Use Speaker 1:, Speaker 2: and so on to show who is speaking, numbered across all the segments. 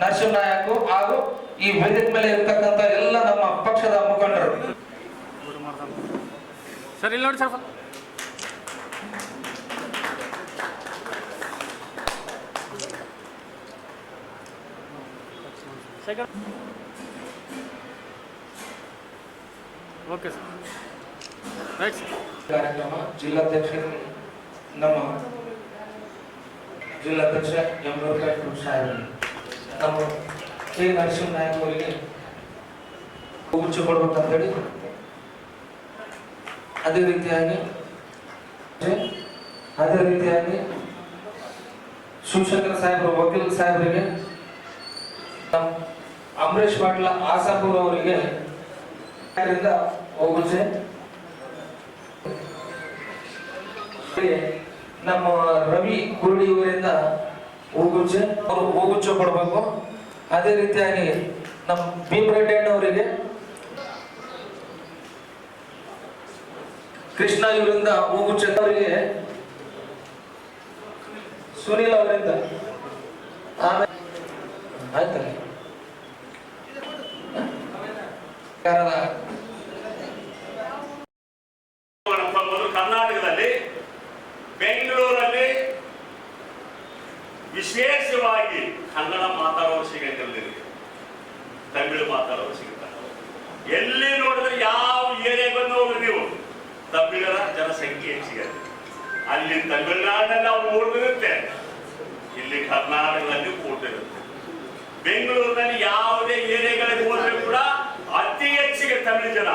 Speaker 1: ನರಸಿಂಹನಾಯಕ್ ಹಾಗೂ ಈ ವೇದಿಕೆ ಮೇಲೆ ಇರತಕ್ಕಂತ ಎಲ್ಲ ನಮ್ಮ ಪಕ್ಷದ ಮುಖಂಡರು.
Speaker 2: ಸರ್ ಇಲ್ಲಿ ನೋಡಿ sir. Okay sir, right sir.
Speaker 1: ಕಾರ್ಯಕ್ರಮ ಜಿಲ್ಲಾಧ್ಯಕ್ಷ ನಮ್ಮ ಜಿಲ್ಲಾಧ್ಯಕ್ಷ ಎಂ ಸಾಹೇಬ್ ನಮ್ಮ ಕೆ ನರಸಿಂಹನಾಯಕ್ ಅವರಿಗೆ ಗುಚ್ಚು ಕೊಡ್ಬೇಕಂತೇಳಿ, ಅದೇ ರೀತಿಯಾಗಿ ಶಿವಶಂಕರ ಸಾಹೇಬರು ವಕೀಲ ಸಾಹೇಬರಿಗೆ, ಅಮರೇಶ್ ಪಾಟೀಲ ಆಸಾಪುರ ಅವರಿಗೆ ಹೋಗುಚ್ಚೆ, ನಮ್ಮ ರವಿ ಕುರುಡಿ ಇವರಿಂದ ಹೂಗುಚ್ಚೆ ಅವರು ಹೂಗುಚ್ಚೆ ಕೊಡಬೇಕು. ಅದೇ ರೀತಿಯಾಗಿ ನಮ್ಮ ಭೀಮರೆಡ್ಡಿ ಅವರಿಗೆ ಕೃಷ್ಣ ಇವರಿಂದ ಹೂಗುಚ್ಚೆ, ಅವರಿಗೆ ಸುನೀಲ್ ಅವರಿಂದ, ಆಮೇಲೆ ಆಯ್ತಲ್ಲ
Speaker 3: ಕರ್ನಾಟಕದಲ್ಲಿ ಬೆಂಗಳೂರಲ್ಲಿ ವಿಶೇಷವಾಗಿ ಕನ್ನಡ ಮಾತಾಡೋರು ಸಿಗಂಗಿಲ್ಲ, ತಮಿಳು ಮಾತಾಡೋರು ಸಿಗುತ್ತಾರೆ. ಎಲ್ಲಿ ನೋಡಿದ್ರೆ ಯಾವ ಏರಿಯಾಗೆ ಹೋಗ್ರಿ ನೀವು ತಮಿಳರ ಜನಸಂಖ್ಯೆ ಹೆಚ್ಚಿಗೆ. ಅಲ್ಲಿ ತಮಿಳುನಾಡಿನಲ್ಲಿ ಅವ್ರು ಓಡಿರುತ್ತೆ, ಇಲ್ಲಿ ಕರ್ನಾಟಕದಲ್ಲಿ ಓಡಿರುತ್ತೆ. ಬೆಂಗಳೂರಿನಲ್ಲಿ ಯಾವುದೇ ಏರಿಯಾಗಳಿಗೆ ಹೋದ್ರೆ ಕೂಡ ಅತಿ ಹೆಚ್ಚಿಗೆ ತಮಿಳು ಜನ.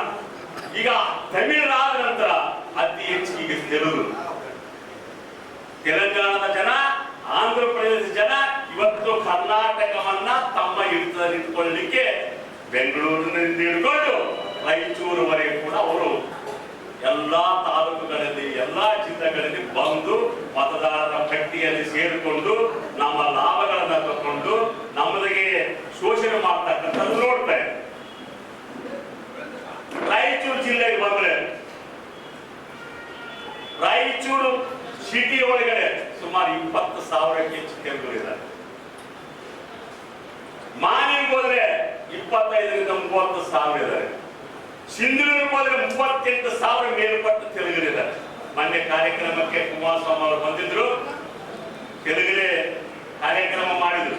Speaker 3: ಈಗ ತಮಿಳುನಾಡ ನಂತರ ಅತಿ ಹೆಚ್ಚಿಗೆ ತೆಲುಗು, ತೆಲಂಗಾಣದ ಜನ, ಆಂಧ್ರ ಪ್ರದೇಶದ ಜನ ಇವತ್ತು ಕರ್ನಾಟಕವನ್ನ ತಮ್ಮ ಹಿಡಿತದಲ್ಲಿ ಇಟ್ಕೊಳ್ಳಲಿಕ್ಕೆ ಬೆಂಗಳೂರಿನಿಂದ ಹಿಡ್ಕೊಂಡು ರಾಯಚೂರುವರೆಗೆ ಕೂಡ ಅವರು ಎಲ್ಲಾ ತಾಲೂಕುಗಳಲ್ಲಿ ಎಲ್ಲಾ ಜಿಲ್ಲೆಗಳಲ್ಲಿ ಬಂದು ಮತದಾರರ ಪಟ್ಟಿಯಲ್ಲಿ ಸೇರಿಕೊಂಡು ನಮ್ಮ ಲಾಭಗಳನ್ನ ತಗೊಂಡು ನಮಗೆ ಶೋಷಣೆ ಮಾಡ್ತಕ್ಕಂಥದ್ದು ನೋಡ್ತಾ ಇದೆ. ರಾಯಚೂರು ಜಿಲ್ಲೆಗೆ ಬಂದ್ರೆ ರಾಯಚೂರು ಸಿಟಿ ಒಳಗಡೆ ಸುಮಾರು 20,000ಕ್ಕೆ ಹೆಚ್ಚು ತೆಲುಗರು ಇದ್ದಾರೆ. ಮಾನಿಗೆ ಹೋದ್ರೆ 25ರಿಂದ 30,000 ಇದ್ದಾರೆ. ಸಿಂಧೂರಿಗೆ ಹೋದ್ರೆ 38,000 ಮೇಲ್ಪಟ್ಟು ತೆಲುಗರಿದ್ದಾರೆ. ಮೊನ್ನೆ ಕಾರ್ಯಕ್ರಮಕ್ಕೆ ಕುಮಾರಸ್ವಾಮಿ ಅವರು ಬಂದಿದ್ರು, ತೆಲುಗರೇ ಕಾರ್ಯಕ್ರಮ ಮಾಡಿದ್ರು,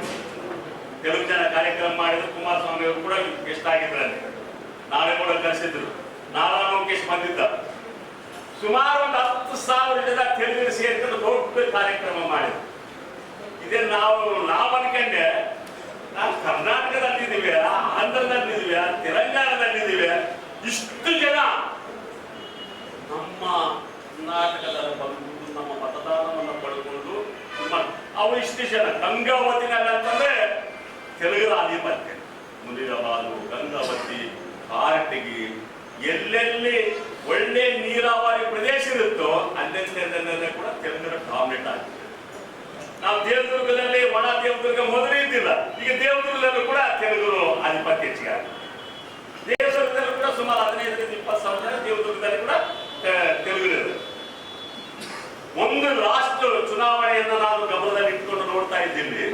Speaker 3: ತೆಲುಗು ಜನ ಕಾರ್ಯಕ್ರಮ ಮಾಡಿದ್ರು. ಕುಮಾರಸ್ವಾಮಿ ಅವರು ಕೂಡ ಗೆಸ್ಟ್ ಆಗಿದ್ದಾರೆ, ನಾಳೆ ಕೂಡ ಕರೆಸಿದ್ರು. ನಾರಾ ಲೋಕೇಶ್ ಬಂದಿದ್ದ. ಸುಮಾರು ಒಂದು 10,000 ಜನ ತೆಲುಗರು ಸೇರಿಕೊಂಡು ದೊಡ್ಡ ಕಾರ್ಯಕ್ರಮ ಮಾಡಿದ್ರು. ಇದೇ ನಾವು ಅನ್ಕೊಂಡೆ, ನಾವು ಕರ್ನಾಟಕದಲ್ಲಿದ್ದೀವಿ, ಆಂಧ್ರದಲ್ಲಿದ್ದೀವಿ, ತೆಲಂಗಾಣದಲ್ಲಿದ್ದೀವಿ, ಇಷ್ಟು ಜನ ನಮ್ಮ ಕರ್ನಾಟಕದಲ್ಲಿ ಬಂದು ನಮ್ಮ ಮತದಾನವನ್ನು ಪಡ್ಕೊಂಡು ಅವು ಇಷ್ಟು ಜನ ಗಂಗಾವತಿನಲ್ಲಿ ಅಂತಂದ್ರೆ ತೆಲುಗರ ಆಧಿಪತ್ಯ. ಮುನಿರಾಬಾದು, ಗಂಗಾವತಿ, ಕಾರಟಗಿ, ಎಲ್ಲೆಲ್ಲಿ ಒಳ್ಳೆ ನೀರಾವರಿ ಪ್ರದೇಶ ಇರುತ್ತೋ ಅಲ್ಲೆಲ್ಲ ಕೂಡ ತೆಲುಗರ ಡಾಮಿನೇಟ್ ಆಗಿದೆ. ನಾವು ದೇವದುರ್ಗದಲ್ಲಿ ಒಣ ದೇವದುರ್ಗ ಮೊದಲೇ ಇದ್ದಿಲ್ಲ, ಈಗ ದೇವದುರ್ಗದಲ್ಲೂ ಕೂಡ ತೆಲುಗರು ಆಧಿಪತ್ಯ ಹೆಚ್ಚಿಗೆ ಆಗಿದೆ. ದೇವದುರ್ಗದಲ್ಲೂ ಕೂಡ ಸುಮಾರು 15ರಿಂದ 20,000 ಜನ ದೇವದುರ್ಗದಲ್ಲಿ ಕೂಡ ತೆಲುಗರು. ಒಂದು ರಾಷ್ಟ್ರ ಚುನಾವಣೆಯನ್ನು ನಾನು ಗಮನದಲ್ಲಿ ಇಟ್ಕೊಂಡು ನೋಡ್ತಾ ಇದ್ದೀನಿ.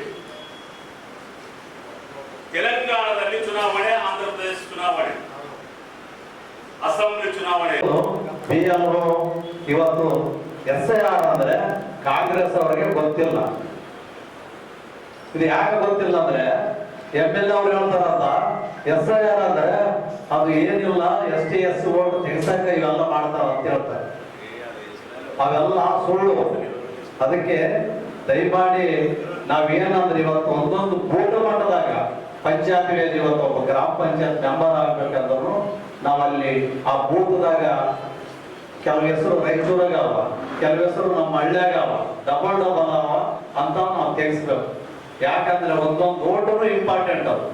Speaker 3: ತೆಲಂಗಾಣದಲ್ಲಿ ಚುನಾವಣೆ, ಆಂಧ್ರ ಪ್ರದೇಶ ಚುನಾವಣೆ, ಅಸೆಂಬ್ಲಿ ಚುನಾವಣೆ.
Speaker 4: ಇವತ್ತು SIR ಅಂದ್ರೆ ಕಾಂಗ್ರೆಸ್ ಅವರಿಗೆ ಗೊತ್ತಿಲ್ಲ. ಇದು ಯಾಕೆ ಗೊತ್ತಿಲ್ಲ ಅಂದ್ರೆ MLA ಅವ್ರು ಹೇಳ್ತಾರಂತ SIR ಅಂದ್ರೆ ಅದು ಏನಿಲ್ಲ, STS ಓಟ್ ತೆಗ್ಸಕ್ಕೆ ಇವೆಲ್ಲ ಮಾಡ್ತಾರ ಅಂತ ಹೇಳ್ತಾರೆ. ಅವೆಲ್ಲ ಸುಳ್ಳು. ಅದಕ್ಕೆ ದಯಮಾಡಿ ನಾವೇನಂದ್ರೆ ಇವತ್ತು ಒಂದೊಂದು ಬೂತ್ ಮಟ್ಟದಾಗ ಪಂಚಾಯತ್ ಇವತ್ತು ಒಬ್ಬ ಗ್ರಾಮ ಪಂಚಾಯತ್ ಮೆಂಬರ್ ಆಗ್ಬೇಕಂದ್ರು ನಾವಲ್ಲಿ ಆ ಬೂತ್ದಾಗ ಕೆಲವು ಹೆಸರು ರಾಯಚೂರಾಗ ಅವ, ಕೆಲವು ಹೆಸರು ನಮ್ಮ ಹಳ್ಳಿಯಾಗ ಅವ, ಡಬಲ್ ಅವ ಅಂತ ನಾವು ತೆಗಿಸ್ಬೇಕು. ಯಾಕಂದ್ರೆ ಒಂದೊಂದು ಓಟು ಇಂಪಾರ್ಟೆಂಟ್. ಅದು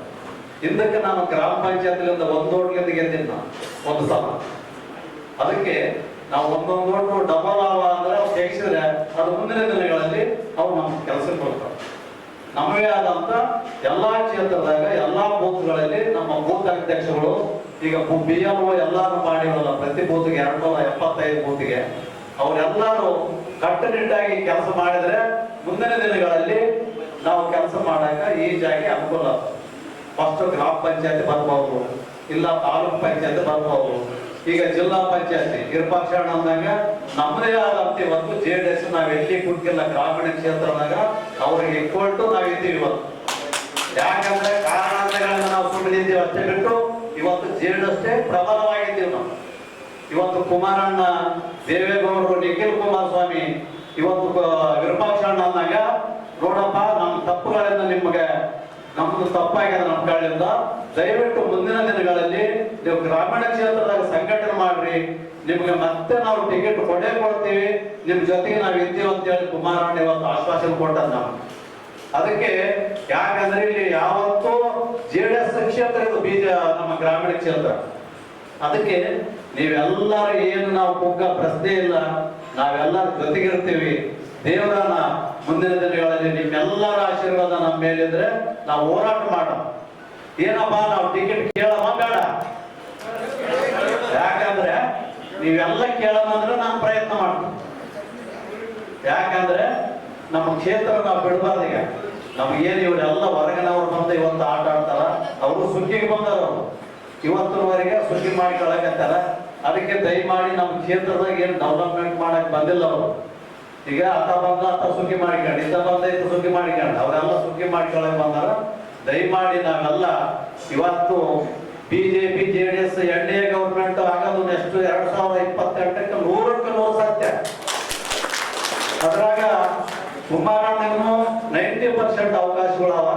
Speaker 4: ಹಿಂದಕ್ಕೆ ನಾನು ಗ್ರಾಮ ಪಂಚಾಯತ್ಲಿಂದ ಒಂದು ಓಟ್ಲಿಂದ ಗೆದ್ದಿನ ಒಂದು ಸಲ. ಅದಕ್ಕೆ ನಾವು ಒಂದೊಂದು ಓಟು ಡಬಲ್ ಅವ ಅಂದ್ರೆ ಅವ್ರು ತೆಗಿಸಿದ್ರೆ ಅದು ಮುಂದಿನ ದಿನಗಳಲ್ಲಿ ಅವ್ರು ನಮ್ಮ ಕೆಲಸಕ್ಕೆ ಬರ್ತಾರೆ. ನಮ್ಮವೇ ಆದಂತ ಎಲ್ಲಾ ಕ್ಷೇತ್ರದಾಗ ಎಲ್ಲಾ ಬೂತ್ಗಳಲ್ಲಿ ನಮ್ಮ ಬೂತ್ ಅಧ್ಯಕ್ಷಗಳು ಈಗ BLO ಎಲ್ಲಾರು ಮಾಡಿರಲ್ಲ, ಪ್ರತಿ ಬೂತ್ಗೆ 275 ಬೂತ್ಗೆ ಅವರೆಲ್ಲರೂ ಕಟ್ಟುನಿಟ್ಟಾಗಿ ಕೆಲಸ ಮಾಡಿದ್ರೆ ಮುಂದಿನ ದಿನಗಳಲ್ಲಿ ನಾವು ಕೆಲಸ ಮಾಡಾಕ ಈ ಜಾಗ ಅನುಕೂಲ ಆಗ್ತದೆ. ಫಸ್ಟ್ ಗ್ರಾಮ ಪಂಚಾಯತಿ ಬರ್ಬೋದು, ಇಲ್ಲ ತಾಲೂಕ್ ಪಂಚಾಯತಿ ಬರ್ಬೋದು. ಈಗ ಜಿಲ್ಲಾ ಪಂಚಾಯತಿ ವಿರೂಪಾಕ್ಷಣ್ಣ ಅಂದಾಗ ನಮ್ಮದೇ ಆದಂತ ಇವತ್ತು JDS ನಾವ್ ಎಲ್ಲಿ ಕುಂತಿಲ್ಲ ಗ್ರಾಮೀಣ ಕ್ಷೇತ್ರದಾಗ ಅವ್ರಿಗೆ ಈಕ್ವಲ್ ಟು ನಾವಿದ್ದೀವಿ ಇವತ್ತು. ಯಾಕಂದ್ರೆ ಕಾರಣಾಂತರಗಳನ್ನ ನಾವು ಸುಮ್ಮನಿದ್ದೀವಿ ಅಷ್ಟೇ ಬಿಟ್ಟು ಇವತ್ತು JDS ಪ್ರಬಲವಾಗಿದ್ದೀವಿ ನಾವು. ಇವತ್ತು ಕುಮಾರಣ್ಣ, ದೇವೇಗೌಡರು, ನಿಖಿಲ್ ಕುಮಾರಸ್ವಾಮಿ ಇವತ್ತು ವಿರೂಪಾಕ್ಷಣ್ಣ ಅಂದಾಗ ನೋಡಪ್ಪ ನಮ್ಮ ತಪ್ಪುಗಳಿಂದ ನಿಮಗೆ ನಮ್ದು ತಪ್ಪಾಗಿದೆ ನಮ್ಮ ಕಡೆಯಿಂದ, ದಯವಿಟ್ಟು ಮುಂದಿನ ದಿನಗಳಲ್ಲಿ ನೀವು ಗ್ರಾಮೀಣ ಕ್ಷೇತ್ರದಾಗ ಸಂಘಟನೆ ಮಾಡ್ರಿ, ನಿಮ್ಗೆ ಮತ್ತೆ ನಾವು ಟಿಕೆಟ್ ಕೊಡ್ತೀವಿ, ನಿಮ್ ಜೊತೆಗೆ ನಾವು ಇದ್ದೀವಿ ಅಂತ ಹೇಳಿ ಕುಮಾರಣ್ಣ ಇವತ್ತು ಆಶ್ವಾಸನೆ ಕೊಟ್ಟದ್ ನಾವು. ಅದಕ್ಕೆ ಯಾಕಂದ್ರೆ ಇಲ್ಲಿ ಯಾವತ್ತೂ JDS ಕ್ಷೇತ್ರ ಇದು ಬೀಜ ನಮ್ಮ ಗ್ರಾಮೀಣ ಕ್ಷೇತ್ರ. ಅದಕ್ಕೆ ನೀವೆಲ್ಲರೂ ಏನು ನಾವು ಕುಗ್ಗ ಪ್ರಶ್ನೆ ಇಲ್ಲ, ನಾವೆಲ್ಲರ ಜೊತೆಗಿರ್ತೀವಿ. ದೇವರನ್ನ ಮುಂದಿನ ದಿನಗಳಲ್ಲಿ ನಿಮ್ಮೆಲ್ಲರ ಆಶೀರ್ವಾದ ನಮ್ಮ ಮೇಲಿದ್ರೆ ನಾವು ಹೋರಾಟ ಮಾಡೋಣ. ಏನಪ್ಪಾ ನಾವು ಟಿಕೆಟ್ ಕೇಳಮ್ಮ ಬೇಡ, ಯಾಕಂದ್ರೆ ನೀವೆಲ್ಲ ಕೇಳೋಣ ಅಂದ್ರೆ ನಾನು ಪ್ರಯತ್ನ ಮಾಡ್ತೀನಿ. ಯಾಕಂದ್ರೆ ನಮ್ಮ ಕ್ಷೇತ್ರ ನಾವು ಬಿಡಬಾರ್ದು. ಈಗ ನಮಗೇನು ಇವರೆಲ್ಲ ಹೊರಗಿನವ್ರು ಬಂದು ಇವತ್ತು ಆಟ ಆಡ್ತಾರ, ಅವರು ಸುಗ್ಗಿಗೆ ಬಂದಾರ, ಅವರು ಇವತ್ತಿನವರೆಗೆ ಸುಗ್ಗಿ ಮಾಡಿಕೊಳ್ಳಕತ್ತಾರ. ಅದಕ್ಕೆ ದಯಮಾಡಿ ನಮ್ಮ ಕ್ಷೇತ್ರದಾಗ ಏನು ಡೆವಲಪ್ಮೆಂಟ್ ಮಾಡಕ್ ಬಂದಿಲ್ಲ ಅವರು. ಈಗ ಆತ ಬಂದ ಆತ ಸುಗ್ಗಿ ಮಾಡಿಕೊಂಡು, ಇತ್ತ ಬಂದ ಇತ್ತ ಸುಗ್ಗಿ ಮಾಡಿಕೊಂಡು, ಅವರೆಲ್ಲ ಸುಗ್ಗಿ ಮಾಡಿಕೊಳ್ಳಕ್ ಬಂದಾರ. ದಯಮಾಡಿ ನಾವೆಲ್ಲ ಇವತ್ತು BJP JDS NDA ಗೌರ್ಮೆಂಟ್ ಆಗೋದು ನೆಕ್ಸ್ಟ್ 2028ಕ್ಕೆ 100ಕ್ಕೆ 100 ಸತ್ಯ. ಅದ್ರಾಗ ಕುಮಾರಣ್ಣನು 90% ಅವಕಾಶಗಳವ.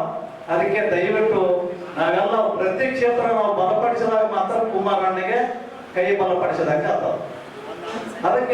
Speaker 4: ಅದಕ್ಕೆ ದಯವಿಟ್ಟು ನಾವೆಲ್ಲ ಪ್ರತಿ ಕ್ಷೇತ್ರ ನಾವು ಬಲಪಡಿಸಿದಾಗ ಮಾತ್ರ ಕುಮಾರಣ್ಣಗೆ ಕೈ ಬಲಪಡಿಸಿದಾಗ ಆಗ್ತದೆ. ಅದಕ್ಕೆ